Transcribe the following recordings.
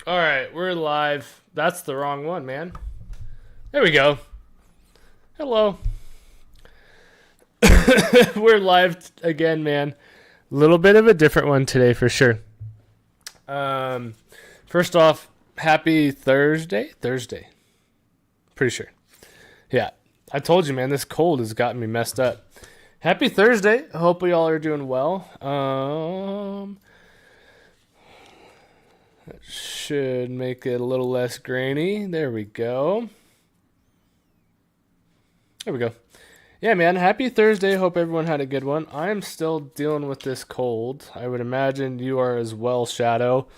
All right, we're live. That's the wrong one, man. There we go. Hello. We're live again, man. A little bit of a different one today for sure. First off, happy Thursday. Pretty sure. Yeah. I told you, man, this cold has gotten me messed up. Happy Thursday. I hope we all are doing well. That should make it a little less grainy. There we go. There we go. Yeah, man, happy Thursday. Hope everyone had a good one. I am still dealing with this cold. I would imagine you are as well, Shadow.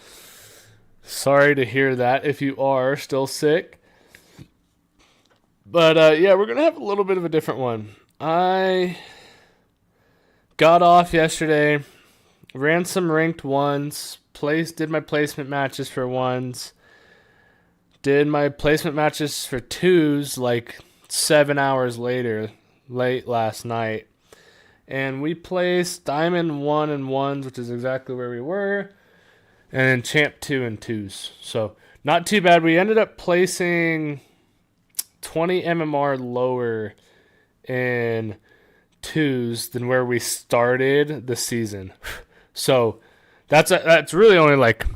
Sorry to hear that if you are still sick. But, yeah, we're going to have a little bit of a different one. I got off yesterday, ran some ranked ones, did my placement matches for ones, did my placement matches for twos like 7 hours later, late last night. And we placed Diamond 1 and 1s, which is exactly where we were, and then Champ 2 and 2s. So, not too bad. We ended up placing 20 MMR lower in 2s than where we started the season. So, that's really only like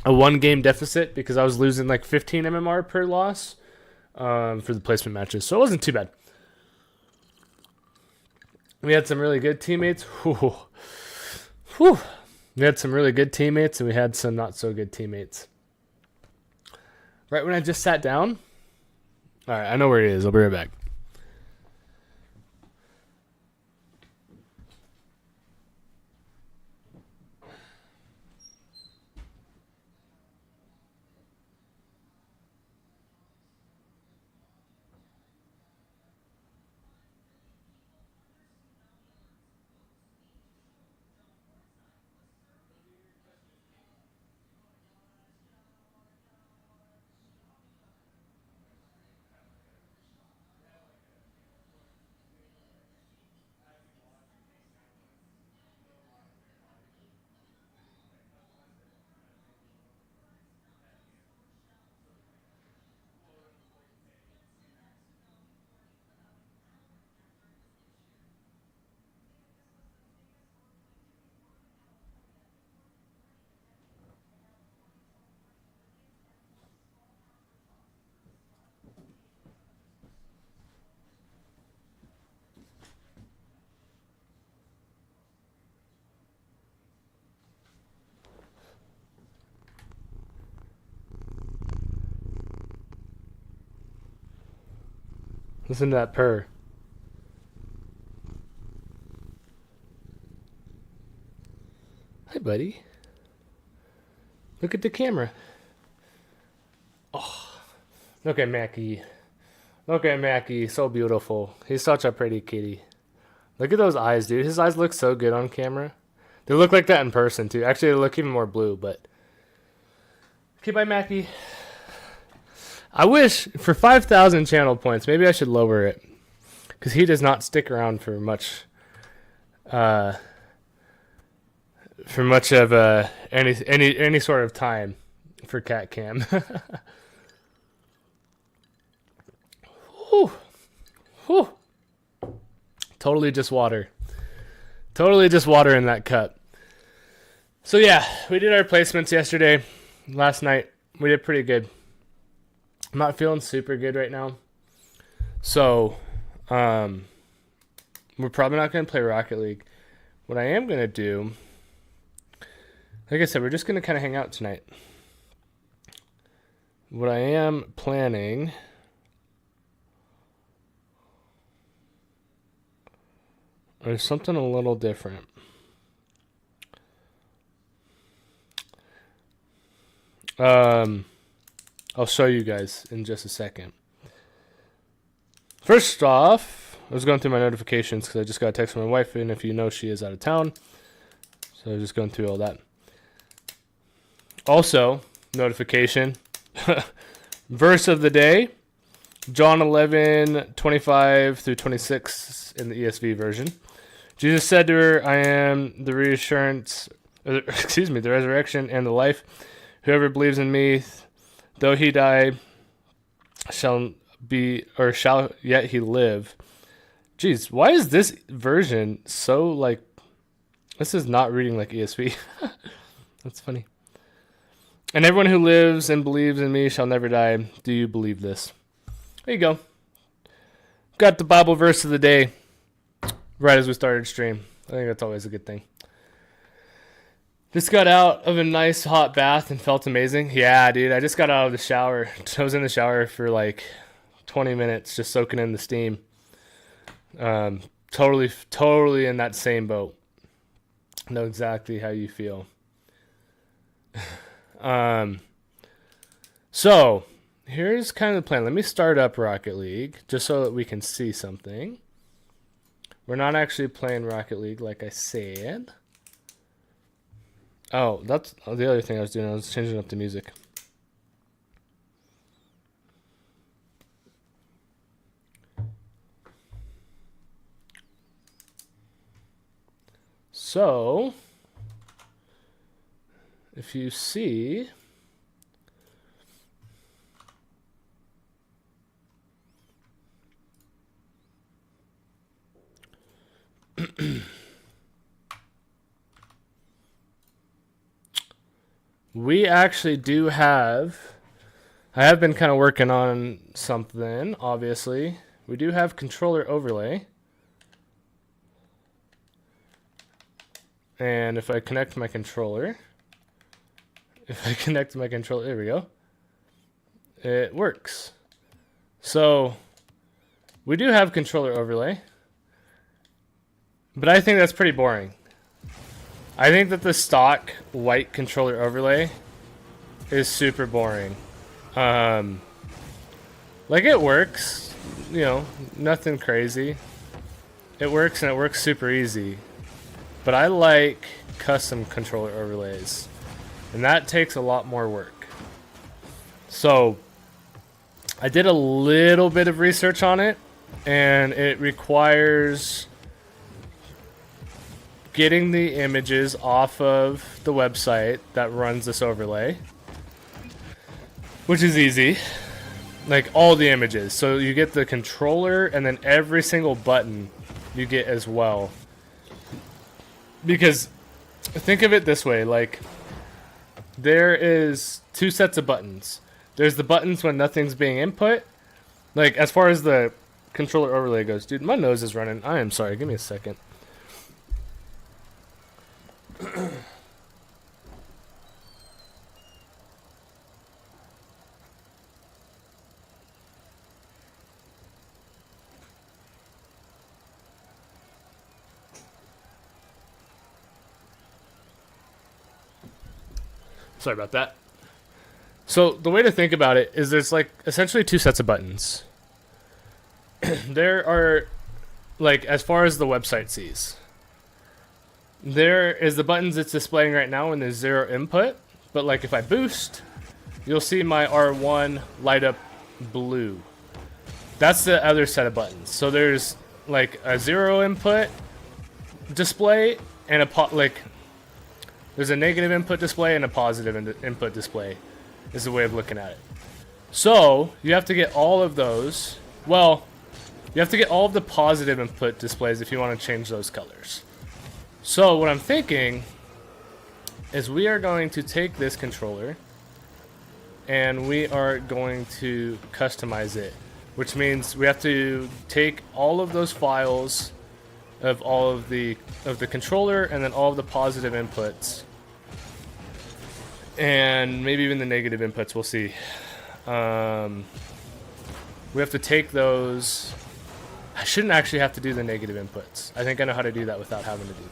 a 1-game deficit because I was losing like 15 MMR per loss for the placement matches. So, it wasn't too bad. We had some really good teammates. Whew. We had some really good teammates, and we had some not so good teammates. Right when I just sat down. All right, I know where he is. I'll be right back. Listen to that purr. Hi, buddy. Look at the camera. Oh, look at Mackie. Look at Mackie. So beautiful. He's such a pretty kitty. Look at those eyes, dude. His eyes look so good on camera. They look like that in person, too. Actually, they look even more blue, but... Okay, bye, Mackie. I wish, for 5,000 channel points, maybe I should lower it. Because he does not stick around for much... any sort of time for cat cam. Whew. Whew. Totally just water. Totally just water in that cup. So yeah, we did our placements yesterday. Last night, we did pretty good. I'm not feeling super good right now. So, we're probably not going to play Rocket League. What I am going to do, like I said, we're just going to kind of hang out tonight. What I am planning is something a little different. I'll show you guys in just a second. First off, I was going through my notifications because I just got a text from my wife, and if you know, she is out of town. So I was just going through all that. Also, notification. Verse of the day. John 11:25 through 26 in the ESV version. Jesus said to her, I am the reassurance, the resurrection and the life. Whoever believes in me, though he die, shall yet he live. Jeez, why is this version so like? This is not reading like ESV. That's funny. And everyone who lives and believes in me shall never die. Do you believe this? There you go. Got the Bible verse of the day right as we started stream. I think that's always a good thing. Just got out of a nice hot bath and felt amazing. Yeah, dude, I just got out of the shower. I was in the shower for like 20 minutes just soaking in the steam. Totally in that same boat. Know exactly how you feel. So here's kind of the plan. Let me start up Rocket League just so that we can see something. We're not actually playing Rocket League like I said. Oh, that's the other thing I was doing. I was changing up the music. So, if you see, we actually do have, I have been kind of working on something, obviously. We do have controller overlay. And if I connect my controller, there we go. It works. So we do have controller overlay, but I think that's pretty boring. I think that the stock white controller overlay is super boring. Like it works, you know, nothing crazy. It works and it works super easy. But I like custom controller overlays, and that takes a lot more work. So I did a little bit of research on it, and it requires getting the images off of the website that runs this overlay, which is easy. Like all the images. So you get the controller and then every single button you get as well. Because think of it this way, like there is two sets of buttons. There's the buttons when nothing's being input. Like as far as the controller overlay goes, dude, my nose is running. I am sorry, give me a second. Sorry about that. So the way to think about it is there's like essentially two sets of buttons. There are, like, as far as the website sees, there is the buttons it's displaying right now when there's zero input. But like if I boost, you'll see my R1 light up blue. That's the other set of buttons. So there's like a zero input display and there's a negative input display and a positive input display is the way of looking at it. So you have to get all of those. Well, you have to get all of the positive input displays if you want to change those colors. So what I'm thinking is we are going to take this controller and we are going to customize it, which means we have to take all of those files of all of the controller and then all of the positive inputs and maybe even the negative inputs, we'll see. We have to take those. I shouldn't actually have to do the negative inputs. I think I know how to do that without having to do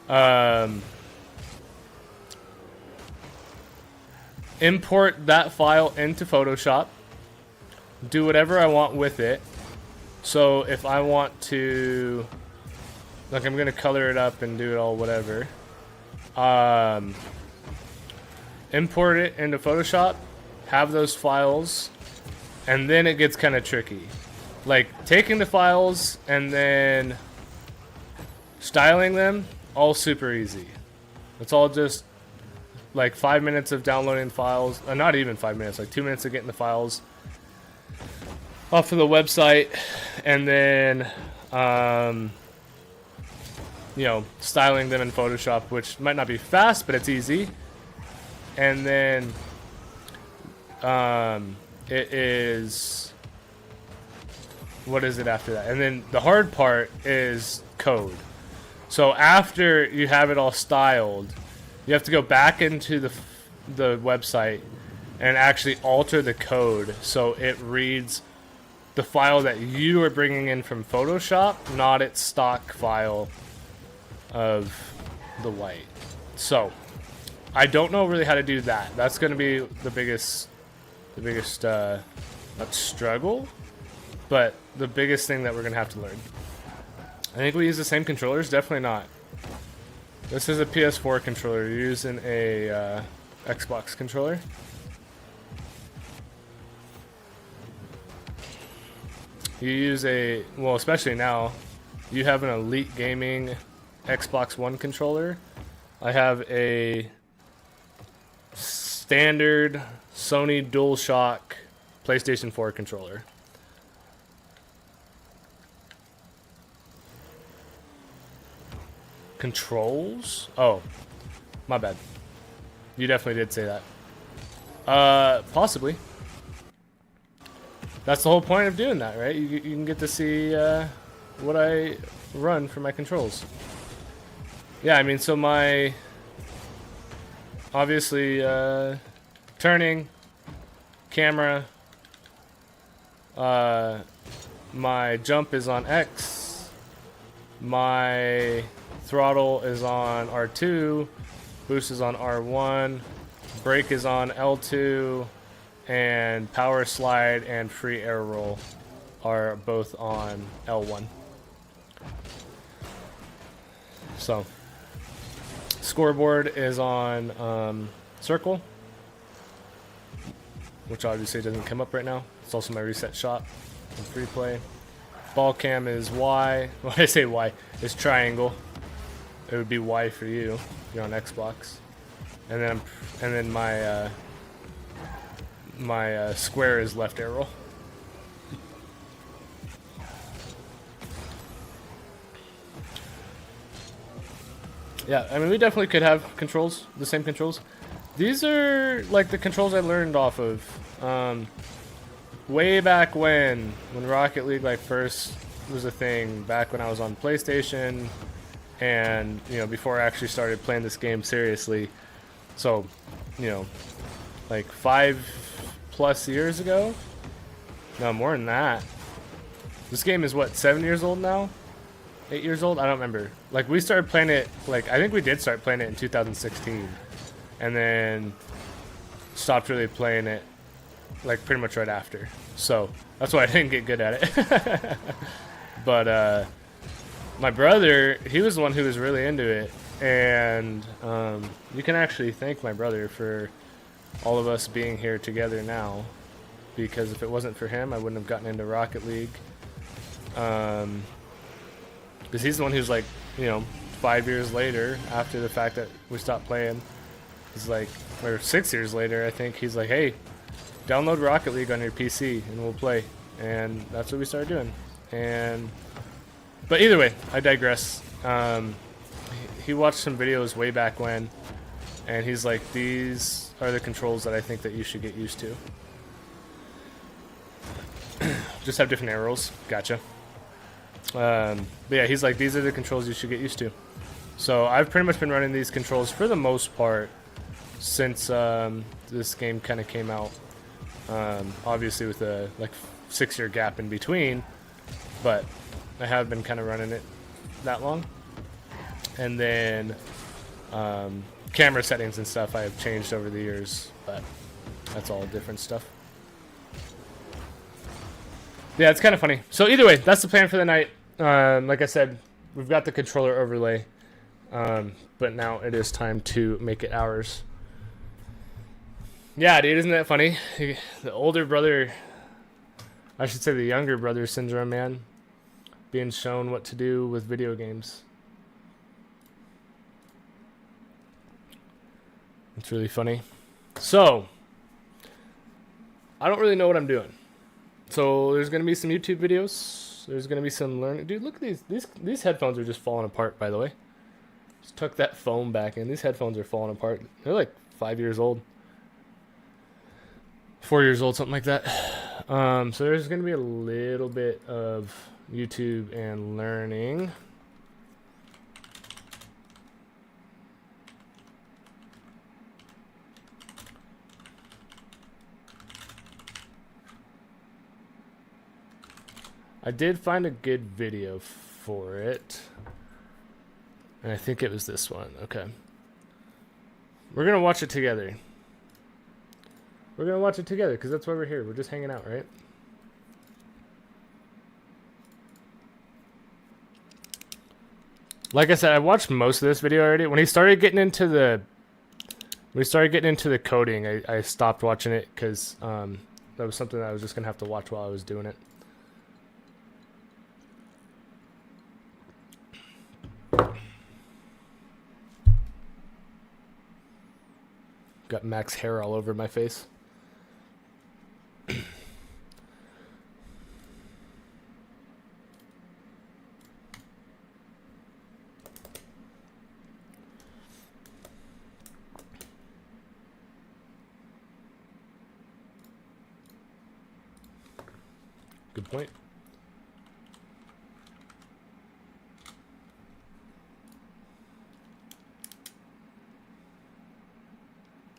that. Import that file into Photoshop. Do whatever I want with it. So if I want to, like, I'm gonna color it up and do it all whatever. Import it into Photoshop, have those files, and then it gets kind of tricky. Like taking the files and then styling them, all super easy. It's all just like 5 minutes of downloading files. Not even 5 minutes, like 2 minutes of getting the files off of the website, and then you know, styling them in Photoshop, which might not be fast, but it's easy. And then it is, what is it after that? And then the hard part is code. So after you have it all styled, you have to go back into the website and actually alter the code so it reads the file that you are bringing in from Photoshop, not its stock file of the white. So I don't know really how to do that. That's going to be the biggest not struggle, but the biggest thing that we're going to have to learn. I think we use the same controllers. Definitely not. This is a PS4 controller. You're using a Xbox controller. You use a, well, especially now, you have an Elite Gaming Xbox One controller. I have a standard Sony DualShock PlayStation 4 controller. Controls? Oh, my bad. You definitely did say that. Possibly. That's the whole point of doing that, right? You can get to see what I run for my controls. Yeah, I mean, so my, obviously, turning, camera, my jump is on X, my throttle is on R2, boost is on R1, brake is on L2, and power slide and free air roll are both on L1. So, scoreboard is on circle, which obviously doesn't come up right now. It's also my reset shot and free play. Ball cam is Y. When I say Y, it's triangle. It would be Y for you if you're on Xbox. And then my my square is left arrow. Yeah, I mean, we definitely could have controls, the same controls. These are like the controls I learned off of way back when Rocket League like first was a thing, back when I was on PlayStation, and you know, before I actually started playing this game seriously. So, you know, like 5+ years ago? No, more than that. This game is what, 7 years old now? 8 years old? I don't remember. Like, we started playing it, like, I think we did start playing it in 2016. And then stopped really playing it, like, pretty much right after. So, that's why I didn't get good at it. But, my brother, he was the one who was really into it. And, you can actually thank my brother for all of us being here together now, because if it wasn't for him, I wouldn't have gotten into Rocket League. Because he's the one who's like, you know, 5 years later, after the fact that we stopped playing, he's like, or 6 years later, I think, he's like, hey, download Rocket League on your PC and we'll play. And that's what we started doing. But either way, I digress. He watched some videos way back when, and he's like, these are the controls that I think that you should get used to. Just have different arrows. Gotcha. But yeah, he's like, these are the controls you should get used to. So I've pretty much been running these controls for the most part since this game kind of came out. Obviously with a like 6-year gap in between, but I have been kind of running it that long. And then camera settings and stuff I have changed over the years, but that's all different stuff. Yeah, it's kind of funny. So either way, that's the plan for the night. Like I said, we've got the controller overlay, but now it is time to make it ours. Yeah, dude, isn't that funny? The older brother, I should say the younger brother syndrome, man. Being shown what to do with video games. It's really funny. So, I don't really know what I'm doing. So there's gonna be some YouTube videos. There's gonna be some learning. Dude, look at these headphones are just falling apart. By the way, just tuck that foam back in. These headphones are falling apart. They're like 5 years old, 4 years old, something like that. So there's gonna be a little bit of YouTube and learning. I did find a good video for it. And I think it was this one. Okay. We're going to watch it together. We're going to watch it together because that's why we're here. We're just hanging out, right? Like I said, I watched most of this video already. When he started getting into the coding, I stopped watching it because that was something that I was just going to have to watch while I was doing it. Got Max hair all over my face. Good point.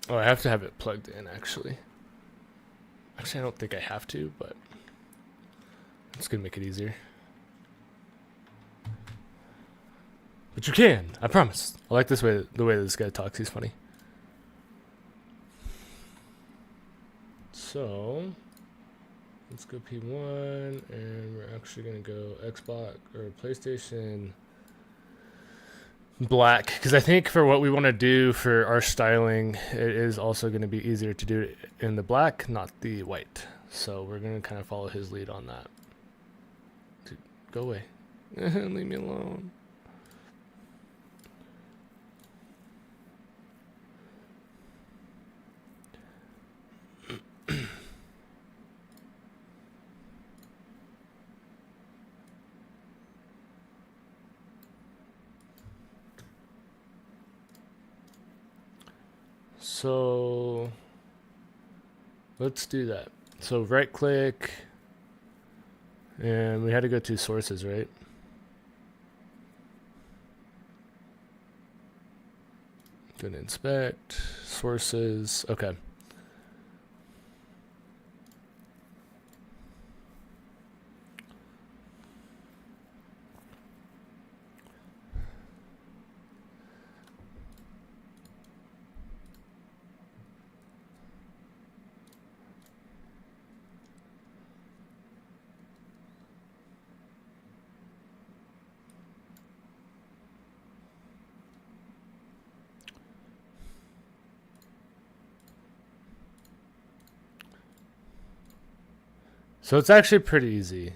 Oh, I have to have it plugged in, actually. Actually, I don't think I have to, but it's going to make it easier. But you can, I promise. I like the way this guy talks. He's funny. So, let's go P1, and we're actually going to go Xbox or PlayStation black, because I think for what we want to do for our styling, it is also going to be easier to do it in the black, not the white. So we're going to kind of follow his lead on that. Dude, go away. Leave me alone. So let's do that. So right click, and we had to go to sources, right? Go to inspect, sources, okay. So it's actually pretty easy.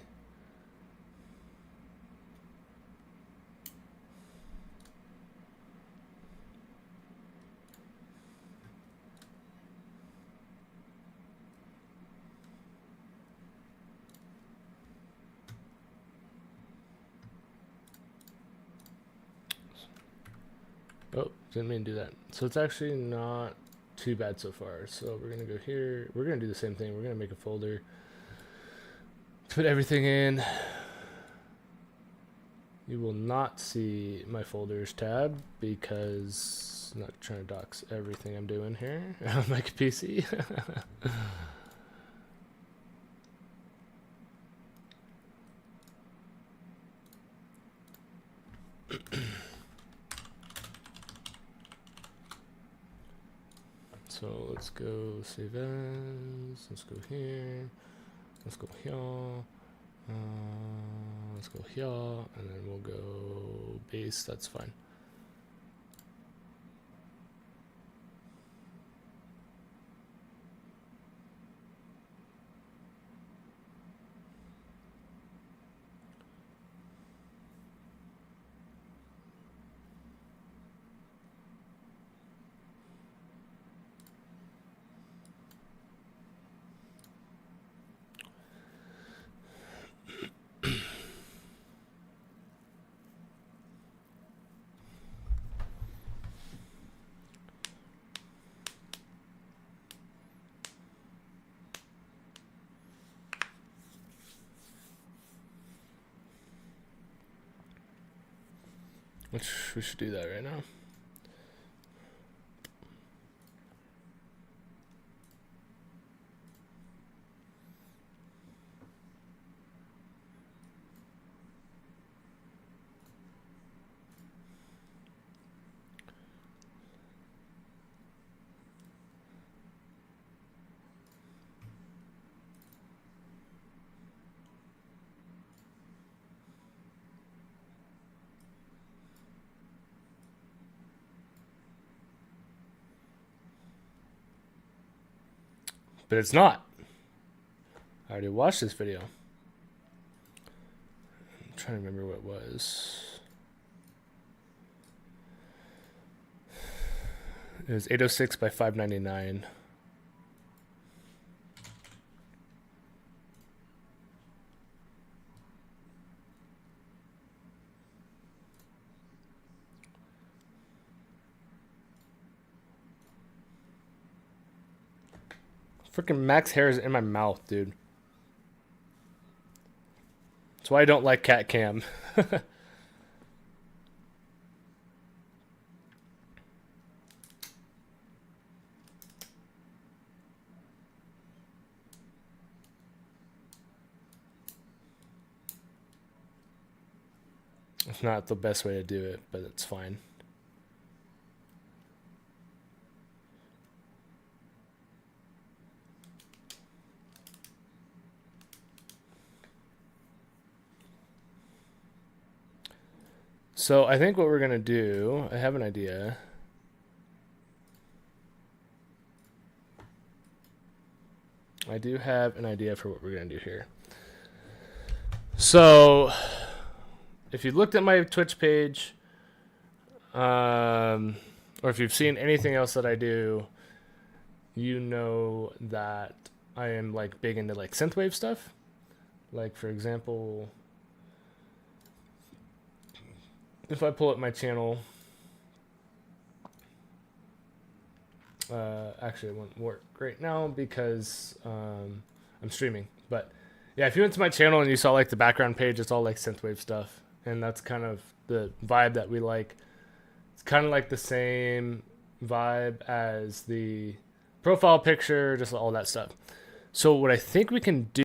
Oh, didn't mean to do that. So it's actually not too bad so far. So we're gonna go here. We're gonna do the same thing. We're gonna make a folder. Put everything in. You will not see my folders tab because I'm not trying to dox everything I'm doing here on my PC. So let's go save as. Let's go here. Let's go here. Let's go here, and then we'll go base. That's fine. Which we should do that right now. But it's not. I already watched this video. I'm trying to remember what it was. It was 806 by 599. Freaking Max hair is in my mouth, dude. That's why I don't like cat cam. It's not the best way to do it, but it's fine. So I think what we're gonna do, I have an idea. I do have an idea for what we're gonna do here. So if you looked at my Twitch page, or if you've seen anything else that I do, you know that I am like big into like synthwave stuff. Like for example, if I pull up my channel, actually it won't work right now because I'm streaming. But yeah, if you went to my channel and you saw like the background page, it's all like synthwave stuff, and that's kind of the vibe that we like. It's kind of like the same vibe as the profile picture, just all that stuff. So what I think we can do